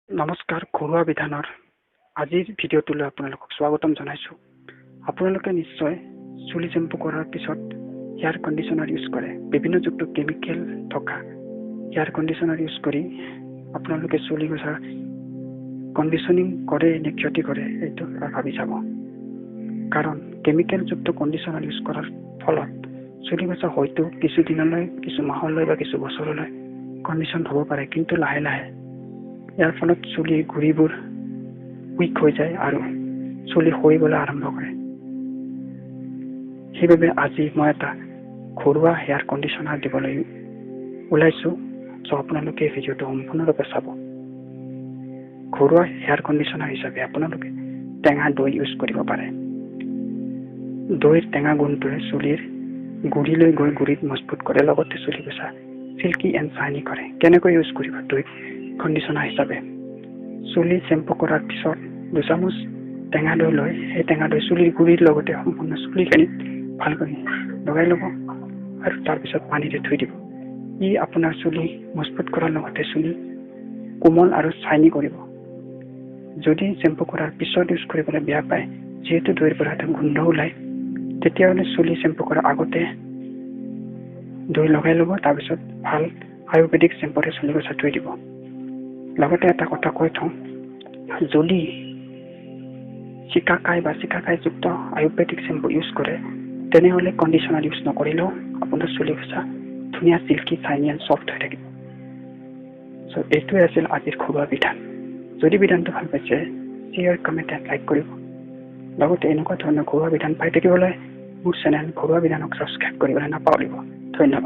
নমস্কাৰ ঘৰুৱা বিধানৰ আজিৰ ভিডিঅ'টোলৈ আপোনালোকক স্বাগতম জনাইছোঁ। আপোনালোকে নিশ্চয় চুলি চেম্পু কৰাৰ পিছত এয়াৰ কণ্ডিশ্যনাৰ ইউজ কৰে। বিভিন্ন যুক্ত কেমিকেল থকা এয়াৰ কণ্ডিশ্যনাৰ ইউজ কৰি আপোনালোকে চুলি গছা কণ্ডিশ্যনিং কৰে নে ক্ষতি কৰে এইটো ভাবি চাব। কাৰণ কেমিকেলযুক্ত কণ্ডিশ্যনাৰ ইউজ কৰাৰ ফলত চুলি গছা হয়তো কিছু দিনলৈ, কিছু মাহলৈ বা কিছু বছৰলৈ কণ্ডিশ্যন হ'ব পাৰে, কিন্তু লাহে লাহে ইয়াৰ ফলত চুলিৰ গুৰিবোৰ উইক হৈ যায় আৰু চুলি সৰিবলৈ আৰম্ভ কৰে। সেইবাবে আজি মই এটা ঘৰুৱা হেয়াৰ কণ্ডিশ্যনাৰ দিবলৈ ওলাইছোঁ। আপোনালোকে এই ভিডিঅ'টো সম্পূৰ্ণৰূপে চাব। ঘৰুৱা হেয়াৰ কণ্ডিশ্যনাৰ হিচাপে আপোনালোকে টেঙা দৈ ইউজ কৰিব পাৰে। দৈৰ টেঙা গুণটোৱে চুলিৰ গুৰিলৈ গৈ গুৰিত মজবুত কৰে, লগতে চুলি গছা চিল্কি এণ্ড শ্বাইনি কৰে। কেনেকৈ ইউজ কৰিব দৈ কণ্ডিশ্যনাৰ হিচাপে? চুলি চেম্পু কৰাৰ পিছত 2 চামুচ টেঙা দৈ লৈ সেই টেঙা দৈ চুলিৰ গুৰিৰ লগতে সম্পূৰ্ণ চুলিখিনিত ভালকৈ লগাই ল'ব আৰু তাৰপিছত পানীৰে ধুই দিব। ই আপোনাৰ চুলি মজবুত কৰাৰ লগতে চুলি কোমল আৰু শ্বাইনি কৰিব। যদি চেম্পু কৰাৰ পিছত ইউজ কৰিবলৈ বেয়া পায়, যিহেতু দৈৰ পৰা এটা গোন্ধ ওলায়, তেতিয়াহ'লে চুলি চেম্পু কৰাৰ আগতে দৈ লগাই ল'ব। তাৰপিছত ভাল আয়ুৰ্বেদিক চেম্পুৰে চুলি গছা ধুই দিব। লগতে এটা কথা কৈ থওঁ, যদি চিকাকাইযুক্ত আয়ুৰ্বেদিক চেম্পু ইউজ কৰে, তেনেহ'লে কণ্ডিশ্যনাৰ ইউজ নকৰিলেও আপোনাৰ চুলি গছা ধুনীয়া চিল্কি শ্বাইনি এণ্ড ছফ্ট হৈ থাকিব। এইটোৱে আছিল আজিৰ ঘৰুৱা বিধান। যদি বিধানটো ভাল পাইছে, শ্বেয়াৰ, কমেণ্ট এণ্ড লাইক কৰিব। লগতে এনেকুৱা ধৰণৰ ঘৰুৱা বিধান পাই থাকিবলৈ মোৰ চেনেল ঘৰুৱা বিধানক ছাবস্ক্ৰাইব কৰিবলৈ নাপাহৰিব। ধন্যবাদ।